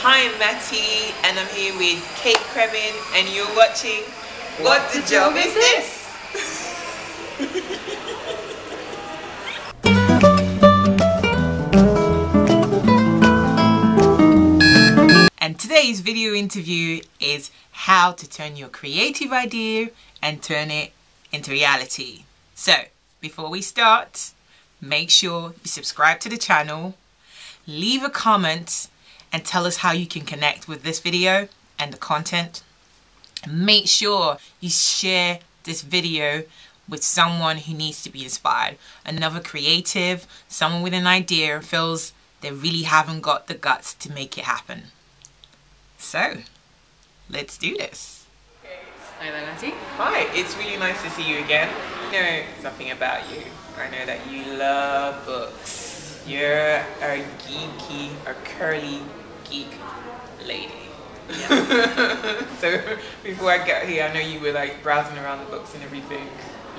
Hi, I'm Matty, and I'm here with Kate Cremin, and you're watching What the Job Is This? And today's video interview is how to turn your creative idea and turn it into reality. So, before we start, make sure you subscribe to the channel, leave a comment, and tell us how you can connect with this video and the content. Make sure you share this video with someone who needs to be inspired. Another creative, someone with an idea and feels they really haven't got the guts to make it happen. So, let's do this. Hi there, Matty. Hi, it's really nice to see you again. I know something about you. I know that you love books. You're a geeky, a curly geek lady. Yeah. So before I got here, I know you were like browsing around the books and everything.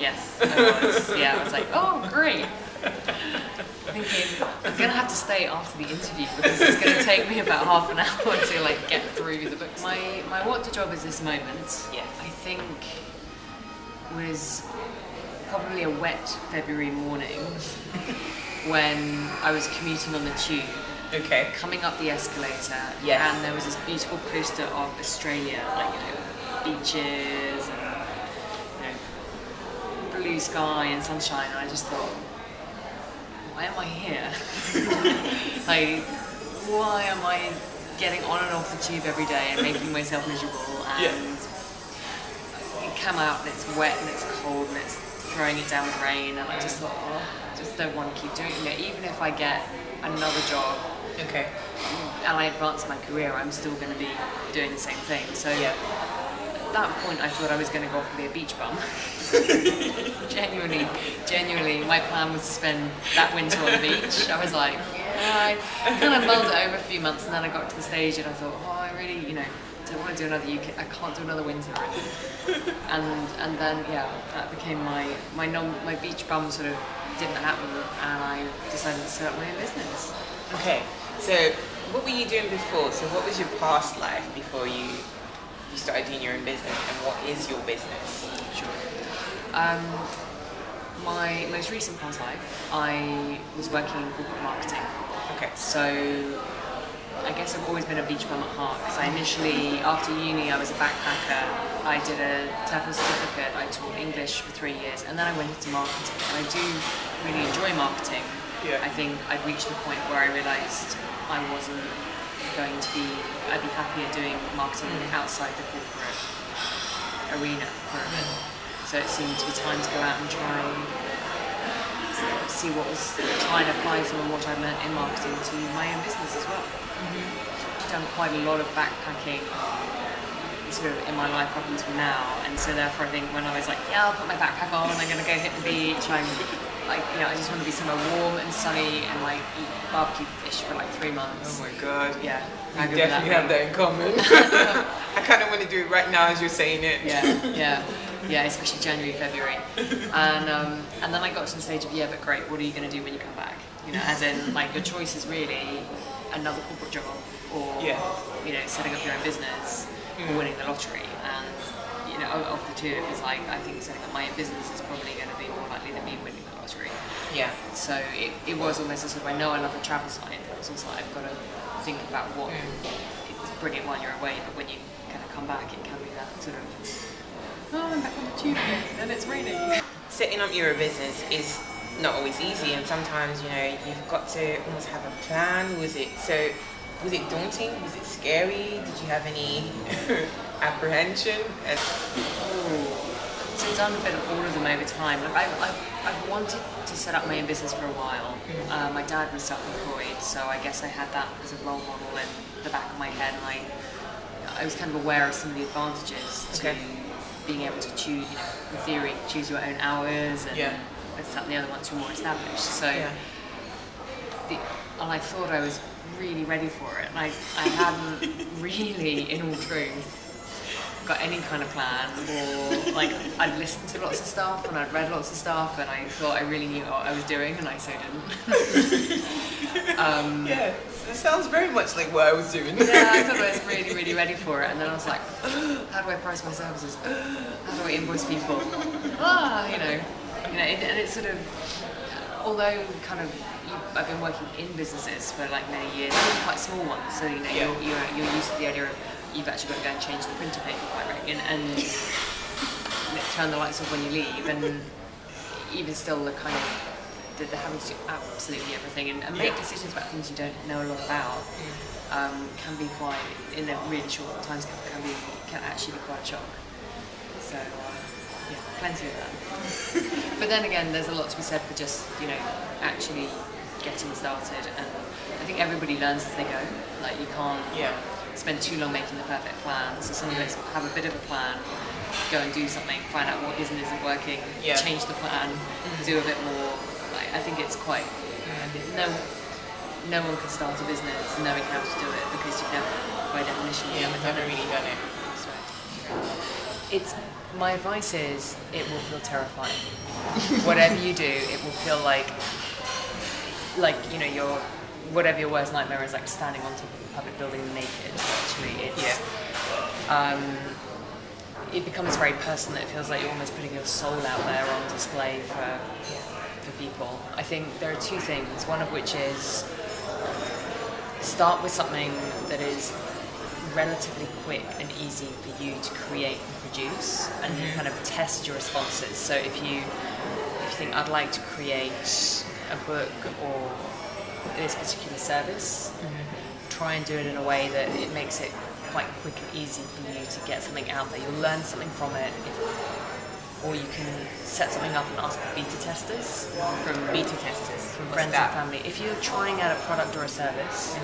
Yes, I was. Yeah, I was like, oh, great. Thinking, I'm going to have to stay after the interview because it's going to take me about half an hour to like get through the books. My what the job is this moment, Yeah. I think was probably a wet February morning when I was commuting on the tube. Okay. Coming up the escalator, Yes. and there was this beautiful poster of Australia, like, you know, beaches and, you know, blue sky and sunshine, and I just thought, why am I here? Like, why am I getting on and off the tube every day and making myself miserable? And you come out and it's wet and it's cold and it's throwing it down with rain, and I just thought, oh, I just don't want to keep doing it. Even if I get another job, Okay. and I advance my career, I'm still going to be doing the same thing. So at that point, I thought I was going to go off and be a beach bum. genuinely, my plan was to spend that winter on the beach. I was like, yeah, I kind of mulled it over a few months, and then I got to the stage and I thought, oh, I really, you know, don't want to do another UK. I can't do another winter. And then that became my beach bum sort of didn't happen, and I decided to set up my own business. Okay. So, what were you doing before? So, what was your past life before you started doing your own business, and what is your business? Sure. My most recent past life, I was working in corporate marketing. Okay. So, I guess I've always been a beach bum at heart, because I initially, after uni, I was a backpacker. I did a TEFL certificate, I taught English for 3 years, and then I went into marketing. And I do really enjoy marketing. Yeah. I think I'd reached the point where I realised I wasn't going to be, I'd be happier doing marketing outside the corporate arena for a bit. So it seemed to be time to go out and try and apply some of what I learned in marketing to my own business as well. I've done quite a lot of backpacking sort of in my life up until now, and so therefore I think when I was like, yeah, I'll put my backpack on, I'm going to go hit the beach, I'm like, you know, I just want to be somewhere warm and sunny and like eat barbecue fish for like 3 months. Oh my god. Yeah. We definitely have that in common. I kind of want to do it right now as you're saying it. Yeah, especially January, February. And then I got to the stage of, yeah, but great, what are you going to do when you come back? You know, as in, like, your choice is really another corporate job or, you know, setting up your own business or winning the lottery. And, you know, of the two, it was like, I think setting up my own business is probably going to be more likely than me winning the lottery. Yeah. So it was almost a sort of, I know I love the travel side, but it's also like, I've got to think about what it's brilliant while you're away, but when you kind of come back, it can be that sort of, oh, I'm back on the tube again, and it's raining. Setting up your business is not always easy, and sometimes, you know, you've got to almost have a plan. Was it daunting? Was it scary? Did you have any apprehension? So I've done a bit of all of them over time. Like I've wanted to set up my own business for a while. My dad was self-employed, so I guess I had that as a role model in the back of my head, and I was kind of aware of some of the advantages to being able to choose, you know, in theory, choose your own hours and this, that, and the other once you're more established. So, and I thought I was really ready for it, and I hadn't really, in all truth, got any kind of plan, or like I'd listened to lots of stuff and I'd read lots of stuff and I thought I really knew what I was doing, and I so didn't. It sounds very much like what I was doing. Yeah, I thought I was really, really ready for it, and then I was like, how do I price my services? How do I invoice people? And it's sort of, although kind of, I've been working in businesses for like many years, even quite small ones, so you're used to the idea of you've actually got to go and change the printer paper quite regularly, and turn the lights off when you leave, and even still the kind of they're having to do absolutely everything and make decisions about things you don't know a lot about can be quite, in a really short time scale, can actually be quite a shock. So plenty of that. But then again, there's a lot to be said for just actually getting started, and I think everybody learns as they go. Like you can't spend too long making the perfect plan. So some of us have a bit of a plan, go and do something, find out what isn't working, change the plan, do a bit more. I think it's quite no one can start a business knowing how to do it because you've never, by definition, I've never really done it. It's my advice is it will feel terrifying. Whatever you do, it will feel like your whatever your worst nightmare is, like standing on top of a public building naked. Actually, it's it becomes very personal. It feels like you're almost putting your soul out there on display for people. I think there are two things, one of which is start with something that is relatively quick and easy for you to create and produce, and you kind of test your responses. So if you think I'd like to create a book or this particular service, try and do it in a way that it makes it quite quick and easy for you to get something out there. You'll learn something from it, or you can set something up and ask for beta testers. From Friends and family. If you're trying out a product or a service,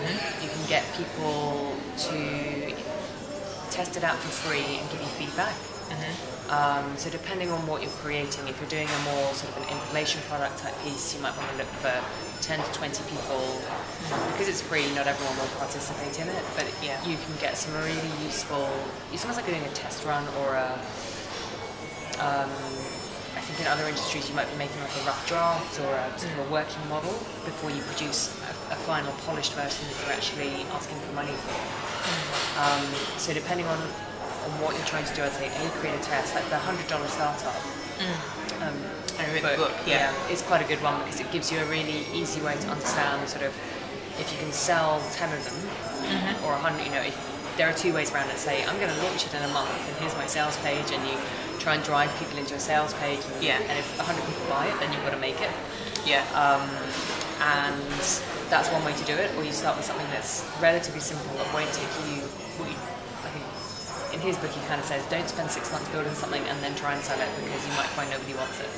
you can get people to test it out for free and give you feedback. So depending on what you're creating, if you're doing a more sort of an information product type piece, you might want to look for 10 to 20 people. Because it's free, not everyone will participate in it, but you can get some really useful, it's almost like doing a test run or I think in other industries you might be making like a rough draft or a sort of a working model before you produce a final polished version that you're actually asking for money for. So depending on what you're trying to do, I'd say create a test, like the $100 startup book, it's quite a good one because it gives you a really easy way to understand sort of if you can sell 10 of them or 100, there are two ways around it. Say, I'm going to launch it in a month and here's my sales page, and you try and drive people into a sales page, and if 100 people buy it, then you've got to make it. And that's one way to do it, or you start with something that's relatively simple that won't take you, I think in his book he kind of says, don't spend 6 months building something and then try and sell it because you might find nobody wants it.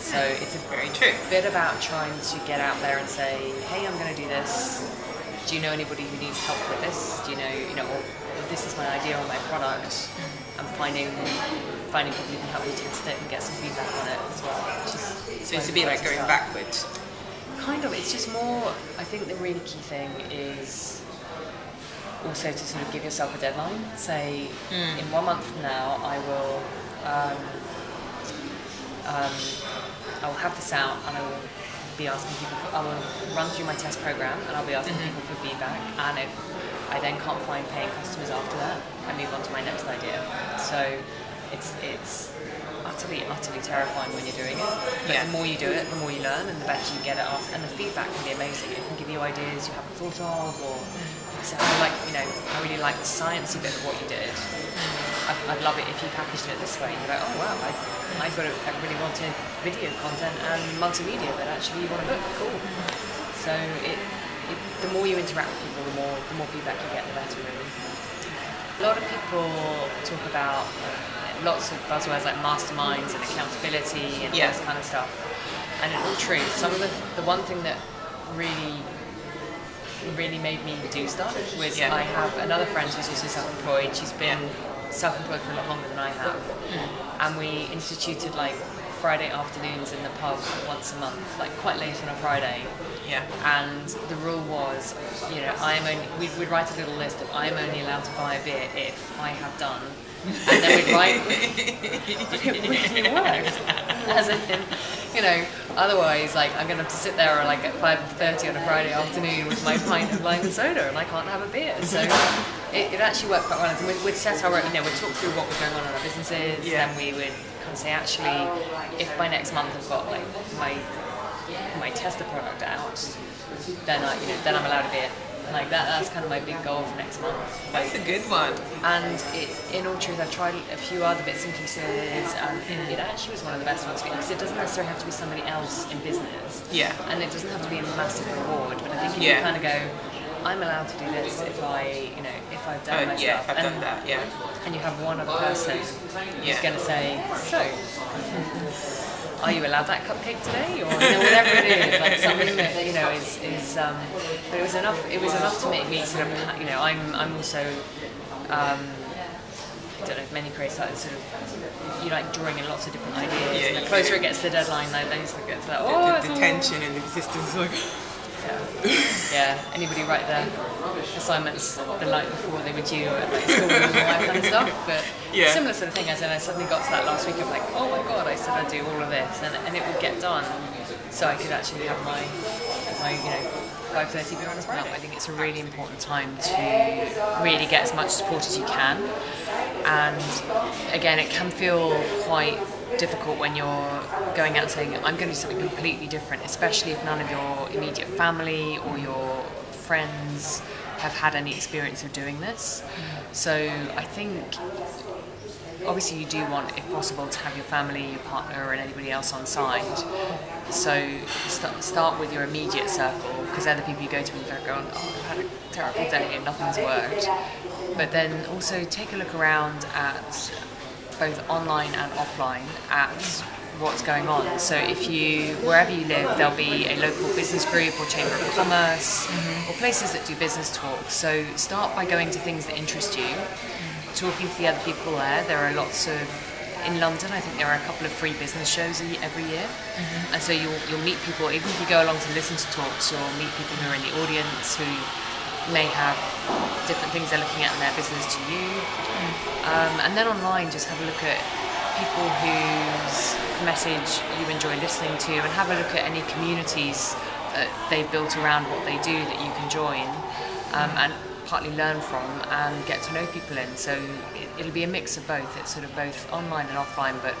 So it's a very true bit about trying to get out there and say, hey, I'm going to do this. Do you know anybody who needs help with this? Do you know, or this is my idea on my product. I'm finding people who can help me test it and get some feedback on it as well. So it's a bit like going backwards. Kind of. It's just more, I think the really key thing is also to sort of give yourself a deadline. Say, in 1 month from now, I will have this out and I will be asking people, I will run through my test program and I'll be asking people for feedback, and if I then can't find paying customers after that, I move on to my next idea. So it's utterly terrifying when you're doing it, but the more you do it, the more you learn and the better you get at it, and the feedback can be amazing. It can give you ideas you haven't thought of, or say, I really like the sciencey bit of what you did. I'd love it if you packaged it this way. You're like, oh wow, I really wanted video content and multimedia, but actually you want a book, cool. So the more you interact with people, the more feedback you get, the better, really. A lot of people talk about lots of buzzwords like masterminds and accountability and all this kind of stuff, and it's all true. Some of the one thing that really made me do stuff was I have another friend who's also self-employed. She's been self-employed for a lot longer than I have, and we instituted like Friday afternoons in the pub once a month, like quite late on a Friday. And the rule was, we'd write a little list of I'm only allowed to buy a beer if I have done, and then we'd write. It really worked. As in, You know, otherwise, like, I'm gonna have to sit there like at 5:30 on a Friday afternoon with my pint of lime and soda, and I can't have a beer. So it actually worked quite well. And we'd set our, you know, we'd talk through what was going on in our businesses, and we would kind of say, actually, if by next month I've got like my tester product out, then then I'm allowed a beer. Like that's kind of my big goal for next month. That's a good one. And in all truth, I've tried a few other bits and pieces, and it actually was one of the best ones because it doesn't necessarily have to be somebody else in business. Yeah. And it doesn't have to be a massive reward, but I think if you kind of go, I'm allowed to do this if I've done my stuff. If I've done that, And you have one other person who's going to say, so, are you allowed that cupcake today, or whatever it is, like something that is. But it was enough. It was enough to make me sort of, I'm also. I don't know if many creators sort of, you like drawing in lots of different ideas, and the closer it gets to the deadline, like, then you sort of get to that. The tension and the resistance, like. Anybody write their assignments the night before they were due at like school and all that kind of stuff, but similar sort of thing. As in, I suddenly got to that last week of like, oh my god, I said I'd do all of this, and it would get done, so I could actually have my 5:30 beer on a Friday. I think it's a really important time to really get as much support as you can, and again, it can feel quite difficult when you're going out and saying, I'm going to do something completely different, especially if none of your immediate family or your friends have had any experience of doing this. So I think obviously you do want, if possible, to have your family, your partner and anybody else on side. So start with your immediate circle, because they're the people you go to when you're going, oh, I've had a terrible day and nothing's worked. But then also take a look around at both online and offline at what's going on. So wherever you live, there'll be a local business group or chamber of commerce or places that do business talks. So start by going to things that interest you, talking to the other people there. There are lots of, in London, I think there are a couple of free business shows every year. And so you'll meet people, even if you go along to listen to talks, you'll meet people who are in the audience who may have different things they're looking at in their business to you. And then online, just have a look at people whose message you enjoy listening to, and have a look at any communities that they've built around what they do that you can join and partly learn from and get to know people in. So it'll be a mix of both. It's sort of both online and offline, but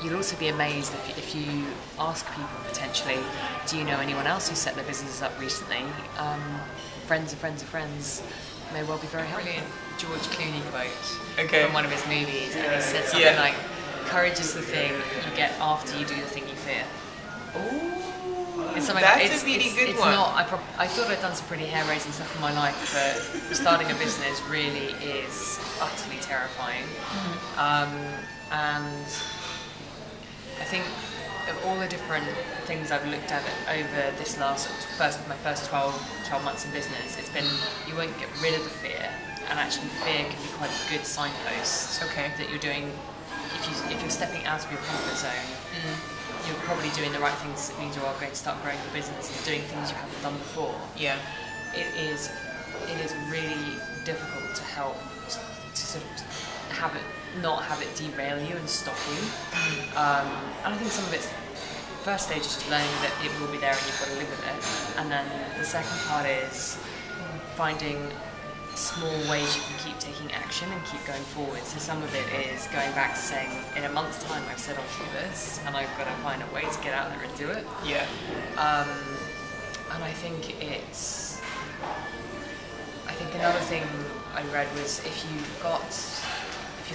you'll also be amazed if you ask people potentially, do you know anyone else who set their businesses up recently? Friends of friends of friends may well be very helpful. Brilliant George Clooney quote from one of his movies, and he said something like, courage is the thing you get after you do the thing you fear. Ooh, it's something that's a really good it's one. Not, I thought I'd done some pretty hair-raising stuff in my life, but starting a business really is utterly terrifying. And I think of all the different things I've looked at over this my first 12 months in business, it's been, you won't get rid of the fear, and actually fear can be quite a good signpost that you're doing, if you're stepping out of your comfort zone, you're probably doing the right things. That means you are going to start growing your business and doing things you haven't done before. It is really difficult to help to sort of not have it derail you and stop you. And I think some of it's, first stage is just learning that it will be there and you've got to live with it. And then the second part is finding small ways you can keep taking action and keep going forward. So some of it is going back to saying, in a month's time I've said I'll do this, and I've got to find a way to get out there and do it. And I think another thing I read was if you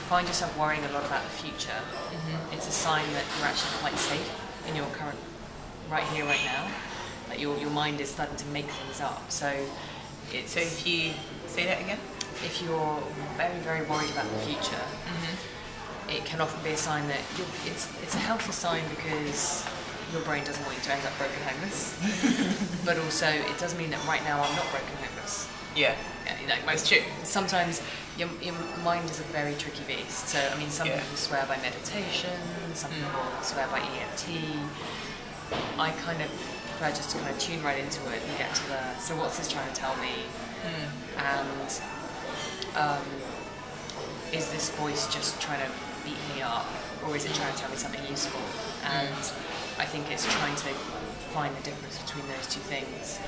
find yourself worrying a lot about the future, it's a sign that you're actually quite safe in your current, right here, right now. That your mind is starting to make things up. So if you say that again, if you're very, very worried about the future, it can often be a sign that it's a healthy sign, because your brain doesn't want you to end up broken homeless. But also, it does mean that right now I'm not broken homeless. Most true. Sometimes your mind is a very tricky beast. So I mean, some people swear by meditation, some people swear by EFT. I kind of prefer just to kind of tune right into it and get to so what's this trying to tell me? And is this voice just trying to beat me up, or is it trying to tell me something useful? And I think it's trying to find the difference between those two things.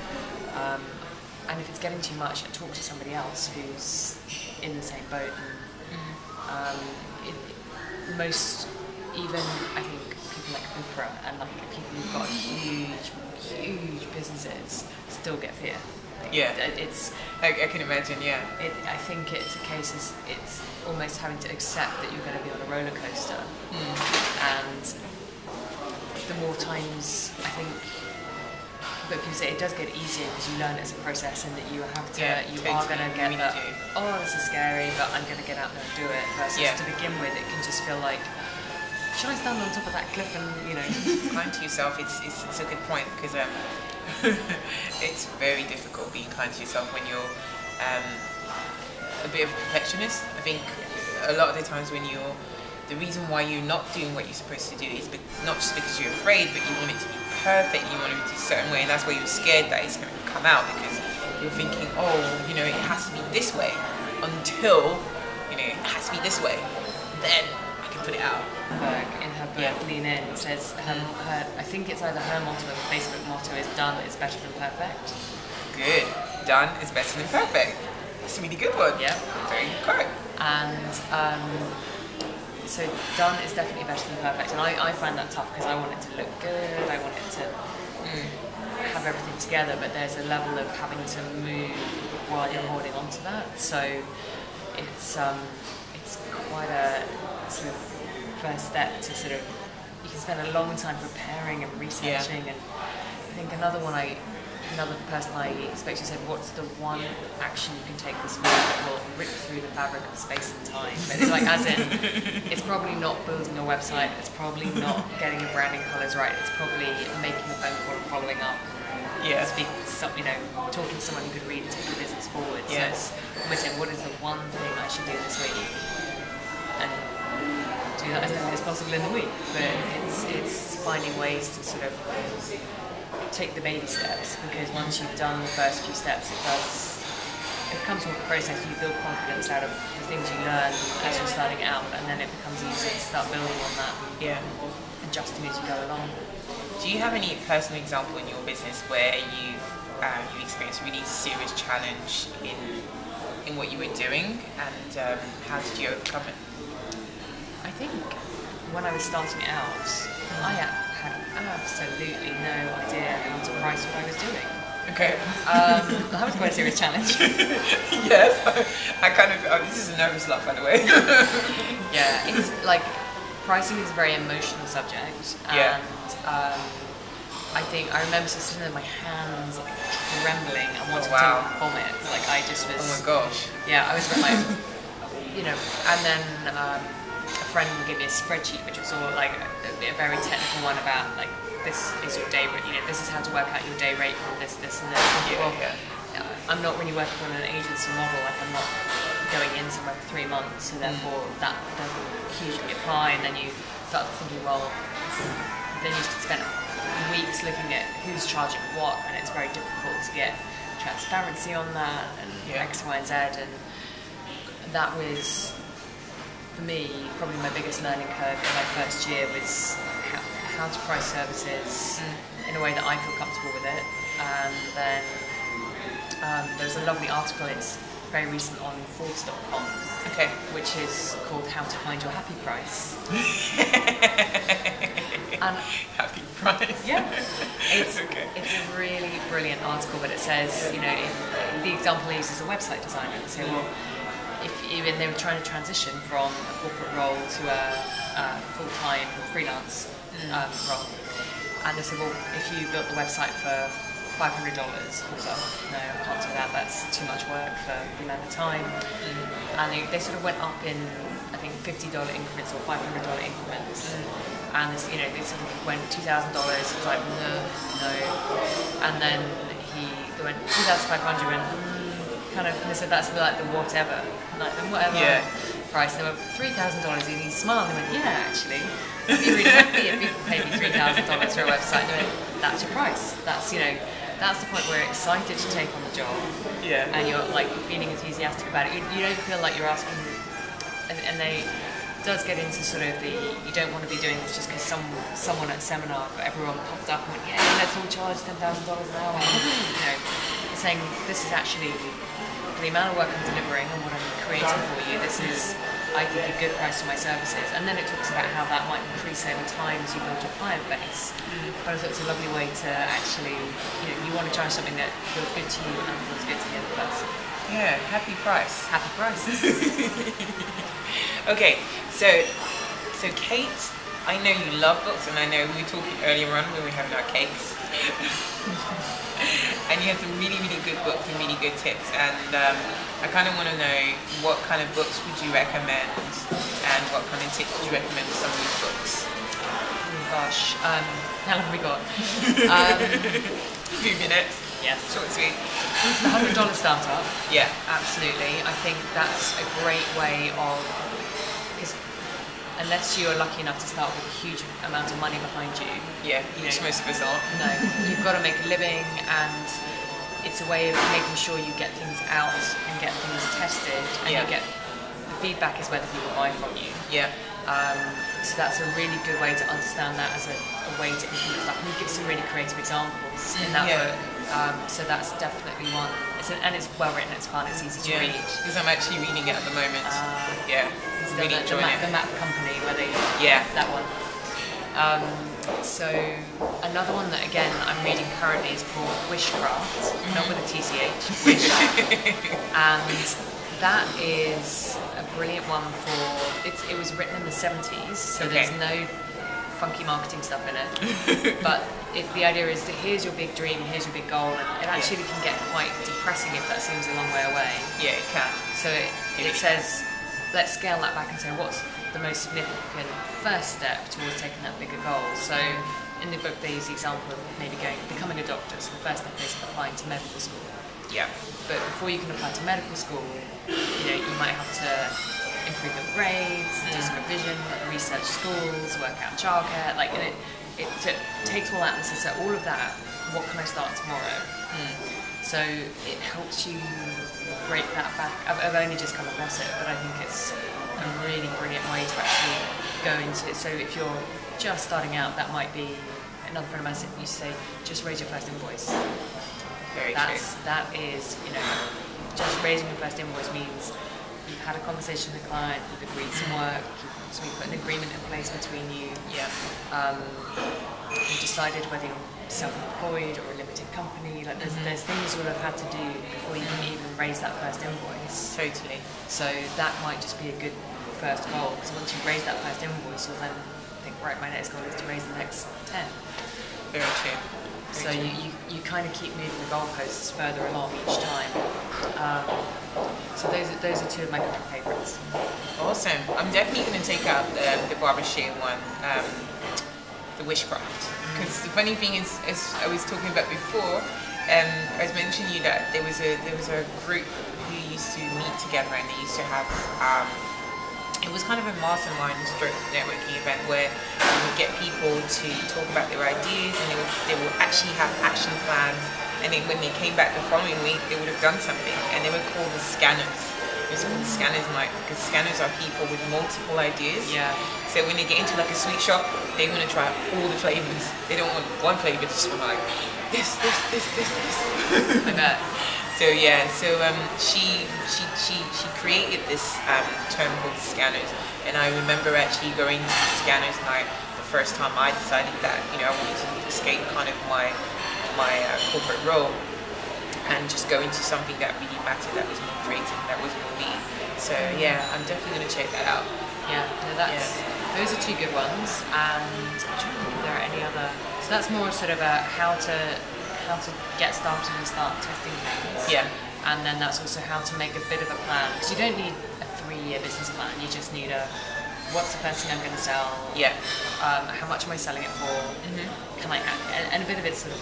And if it's getting too much, talk to somebody else who's in the same boat. And, most, even I think people like Oprah and like people who've got huge businesses still get fear. Yeah, it's. I can imagine. Yeah, I think it's a case. It's almost having to accept that you're going to be on a roller coaster, and the more times I think. But people say it does get easier because you learn it's a process and that you have to, you are going to get that, oh, this is scary, but I'm going to get out there and do it. Versus to begin with, it can just feel like, should I stand on top of that cliff and, kind to yourself. It's a good point because it's very difficult being kind to yourself when you're a bit of a perfectionist. I think a lot of the times when the reason why you're not doing what you're supposed to do is not just because you're afraid, but you want it to be perfect, you want it to be a certain way, and that's why you're scared that it's going to come out, because you're thinking, oh, it has to be this way until, it has to be this way, then I can put it out. In her book, Lean In, says, I think it's either her motto or the Facebook motto is done is better than perfect. Good. Done is better than perfect. That's a really good one. Yeah. Very good quote. And so done is definitely better than perfect, and I find that tough because I want it to look good, I want it to have everything together, but there's a level of having to move while you're holding on to that, so it's quite a sort of first step to sort of, you can spend a long time preparing and researching, and I think another person I spoke to said, what's the one action you can take this week that will rip through the fabric of space and time? But it's like, as in, it's probably not building a website, it's probably not getting your branding colours right, it's probably making a phone call and following up, talking to someone who could read and take your business forward. Yeah. So it's almost saying, what is the one thing I should do this week? And do that as quickly as possible in the week. But it's finding ways to sort of take the baby steps, because once you've done the first few steps, it comes from a process. You build confidence out of the things you learn as you're starting out, and then it becomes easier to start building on that, adjusting as you go along. Do you have any personal example in your business where you experienced a really serious challenge in what you were doing, and how did you overcome it? I think when I was starting out, I had absolutely no idea how to price what I was doing. Okay. That was quite a serious challenge. Yes. This is a nervous laugh, by the way. Yeah, it's like, pricing is a very emotional subject. And I think I remember sitting there, my hands like trembling and wanting to vomit. Like I just was. Oh my gosh. Yeah, I was like, and then a friend gave me a spreadsheet which was all like a very technical one about like, this is your day rate, this is how to work out your day rate from this and this. I'm not really working on an agency model, like I'm not going in somewhere for 3 months, so therefore that doesn't hugely apply, and then you start thinking, well, then you spend weeks looking at who's charging what, and it's very difficult to get transparency on that, and X, Y, and Z, and that was, for me, probably my biggest learning curve in my first year was how to price services in a way that I feel comfortable with it. And then there's a lovely article, it's very recent, on Foylesbook, which is called How to Find Your Happy Price. And happy price? Yeah. It's a really brilliant article, but it says, the example they use is a website designer. They say, well, when they were trying to transition from a corporate role to a full-time freelance role, and they said, well, if you built the website for $500, I was like, no, I can't do that, that's too much work for the amount of time. And they sort of went up in, I think, $50 increments or $500 increments. And this, they sort of went $2,000, it was like, no. And then they went $2,500 and kind of, and they said that's like the whatever, price. And they went $3,000, and he smiled and they went, yeah, actually, I'd be really happy if people paid me $3,000 for a website. And they went, that's your price. That's the point where you're excited to take on the job, and you're like feeling enthusiastic about it. You don't feel like you're asking, and they does get into sort of the, you don't want to be doing this just because someone at seminar, everyone popped up and went, yeah, let's all charge $10,000 an hour. You know, saying this is actually, for the amount of work I'm delivering and what I'm creating for you, this is, I think, a good price for my services. And then it talks about how that might increase over time as you build your client base. But I thought it's a lovely way to actually, you know, you want to charge something that feels good to you and feels good to the other person. Yeah, happy price. Happy price. Okay, so Kate, I know you love books, and I know we were talking earlier on when we were having our cakes. And you have some really, really good books and really good tips, and I kind of want to know what kind of books would you recommend and what kind of tips would you recommend for some of these books? Oh gosh, how long have we got? 2 minutes. Yes. Short and sweet. The $100 startup. Yeah. Absolutely. I think that's a great way of, because unless you're lucky enough to start with a huge amount of money behind you. Yeah, which most of us aren't. No, you've got to make a living, and it's a way of making sure you get things out and get things tested, and you get the feedback is whether people buy from you. Yeah. So that's a really good way to understand that as a way to implement stuff. And you give some really creative examples in that book. So that's definitely one. And it's well written, it's fun, it's easy to read. Because I'm actually reading it at the moment. Really enjoying it. The Map Company, where they that one. So another one that again I'm reading currently is called Wishcraft, not with a TCH. Wish. And that is a brilliant one for. It was written in the 70s, so there's no funky marketing stuff in it. But if the idea is that here's your big dream, here's your big goal, and it actually can get quite depressing if that seems a long way away. Yeah, it can. So it says, let's scale that back and say what's the most significant first step towards taking that bigger goal. So in the book they use the example of maybe becoming a doctor. So the first step is applying to medical school. Yeah. But before you can apply to medical school, you might have to improve your grades, do some revision, research schools, work out childcare. Like it takes all that and says, so all of that, what can I start tomorrow? So it helps you break that back. I've only just come across it, but I think it's a really brilliant way to actually go into it. So if you're just starting out, that might be another friend of mine used to say, just raise your first invoice. Very true. That is, just raising your first invoice means you've had a conversation with the client, you've agreed some work, you've put an agreement in place between you. Yeah. You decided whether you're self-employed or a limited company. Like there's things you'll have had to do before you can even raise that first invoice. Totally. So that might just be a good first goal, because once you raise that first invoice, you'll then think, right, my next goal is to raise the next 10. Very true. So you kind of keep moving the goalposts further along each time. So those are two of my favourites. Awesome. I'm definitely going to take out the Barbara Shea one, the Wishcraft. Because the funny thing is, as I was talking about before, I was mentioning you that there was a group who used to meet together, and they used to have it was kind of a mastermind stroke networking event where you would get people to talk about their ideas, and they would actually have action plans, and then when they came back the following week they would have done something, and they were called the scanners. It was called the scanners night, because scanners are people with multiple ideas. Yeah. So when they get into like a sweet shop, they want to try all the flavours. They don't want one flavour to just be like this. I bet. So yeah, she created this term called scanners, and I remember actually going to scanners night the first time I decided that I wanted to escape kind of my corporate role and just go into something that really mattered, that was more creative, that was more me. So yeah, I'm definitely going to check that out. Yeah, those are two good ones, and I'm trying to think if there are any other. So that's more sort of how to get started and start testing things. Yeah. And then that's also how to make a bit of a plan, because you don't need a 3-year business plan. You just need what's the first thing I'm going to sell? Yeah. How much am I selling it for? Can I and a bit of it's sort of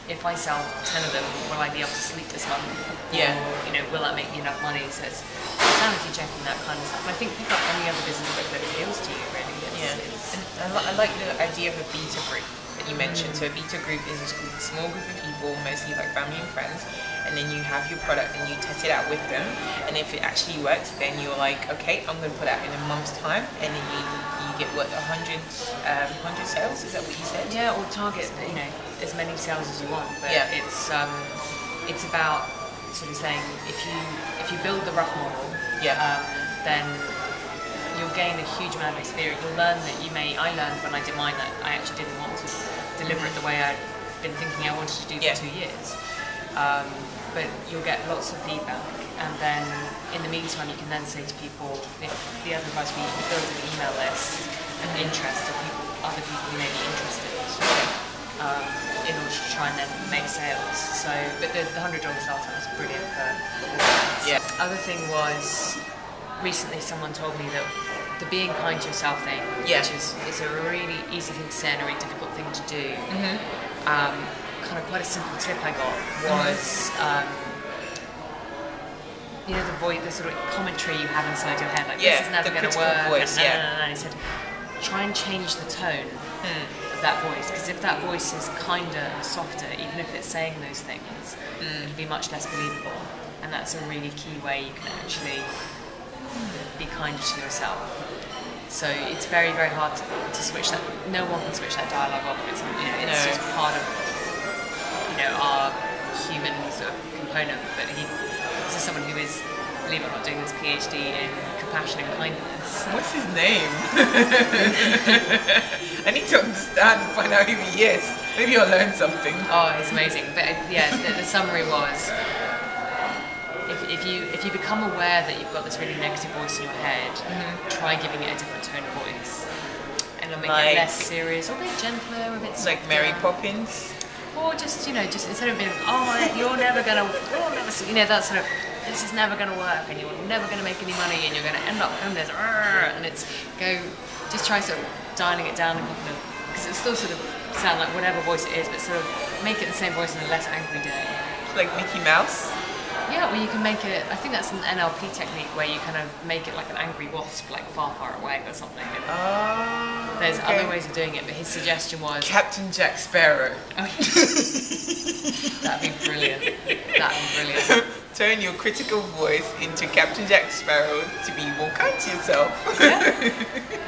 if I sell 10 of them, will I be able to sleep this month? Yeah. Or, will that make me enough money? So it's sanity checking, that kind of stuff. And I think pick up any other business book that appeals to you, really. I like the idea of a beta brief that you mentioned. So a beta group is a small group of people, mostly like family and friends, and then you have your product and you test it out with them, and if it actually works, then you're like, okay, I'm going to put it out in a month's time, and then you get what, 100 sales? Is that what you said? Yeah, or target, you know, as many sales as you want. But it's about sort of saying if you build the rough model, then you'll gain a huge amount of experience. You'll learn that I learned when I did mine that I actually didn't want to deliver it the way I'd been thinking I wanted to do for 2 years. But you'll get lots of feedback, and then in the meantime you can then say to people, the other advice we build an email list of interest of other people who may be interested, in order to try and then make sales. So, but the $100 startup was brilliant for all that. Other thing was, recently someone told me that the being kind to yourself thing, which is a really easy thing to say and a really difficult thing to do, kind of quite a simple tip I got was, you know, the sort of commentary you have inside your head, like this is never going to work, voice, and he said, try and change the tone of that voice, because if that voice is kinder and softer, even if it's saying those things, it'll be much less believable, and that's a really key way you can actually be kinder to yourself. So it's very, very hard to switch that. No one can switch that dialogue off. It's, you know, it's just part of, you know, our human sort of component. But this is someone who is, believe it or not, doing this PhD in compassion and kindness. What's his name? I need to understand and find out who he is. Maybe I'll learn something. Oh, it's amazing. But yeah, the summary was, if you become aware that you've got this really negative voice in your head, try giving it a different tone of voice, and it'll make it less serious, or a bit gentler, or a bit softer. Like Mary Poppins, or just, you know, just instead of being, you're never gonna, you know, that sort of, this is never gonna work, and you're never gonna make any money, and you're gonna end up homeless, and it's just try sort of dialing it down a couple of, because it still sort of sound like whatever voice it is, but sort of make it the same voice on a less angry day. like Mickey Mouse. Yeah, well, you can make it, I think that's an NLP technique where you kind of make it like an angry wasp, like far, far away or something. There's other ways of doing it, but his suggestion was... Captain Jack Sparrow. That'd be brilliant. That'd be brilliant. Turn your critical voice into Captain Jack Sparrow to be more kind to yourself. Yeah.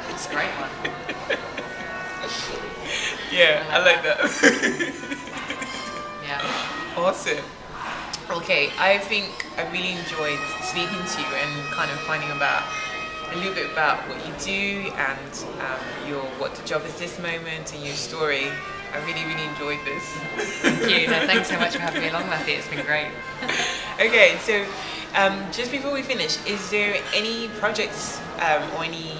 It's a great one. Yeah, I like that. Yeah. Awesome. Okay, I think I really enjoyed speaking to you and kind of finding about a little bit about what you do and what the job is this moment and your story. I really, really enjoyed this. Thank you. No, thanks so much for having me along, Matthew. It's been great. Okay, so just before we finish, is there any projects or any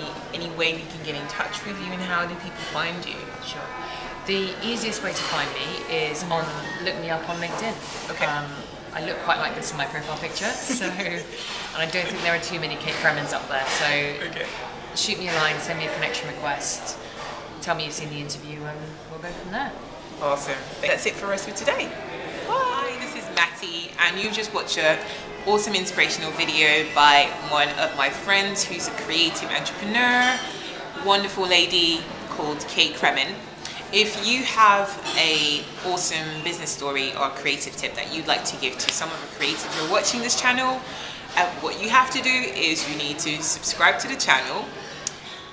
way we can get in touch with you, and how do people find you? Sure. The easiest way to find me is look me up on LinkedIn. Okay. I look quite like this in my profile picture, so, and I don't think there are too many Kate Cremins up there, so shoot me a line, send me a connection request, tell me you've seen the interview, and we'll go from there. Awesome. That's it for us for today. Hi, this is Matty, and you've just watched an awesome inspirational video by one of my friends who's a creative entrepreneur, wonderful lady called Kate Cremin. If you have an awesome business story or creative tip that you'd like to give to some of the creatives who are watching this channel, what you have to do is you need to subscribe to the channel,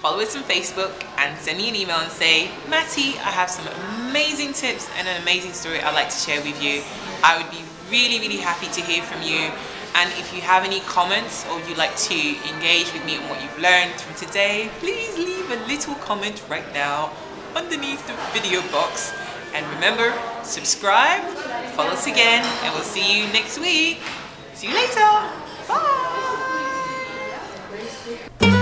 follow us on Facebook, and send me an email and say, Matty, I have some amazing tips and an amazing story I'd like to share with you. I would be really, really happy to hear from you. And if you have any comments or you'd like to engage with me on what you've learned from today, please leave a little comment right now underneath the video box. And remember, subscribe, follow us again, and we'll see you next week. See you later. Bye.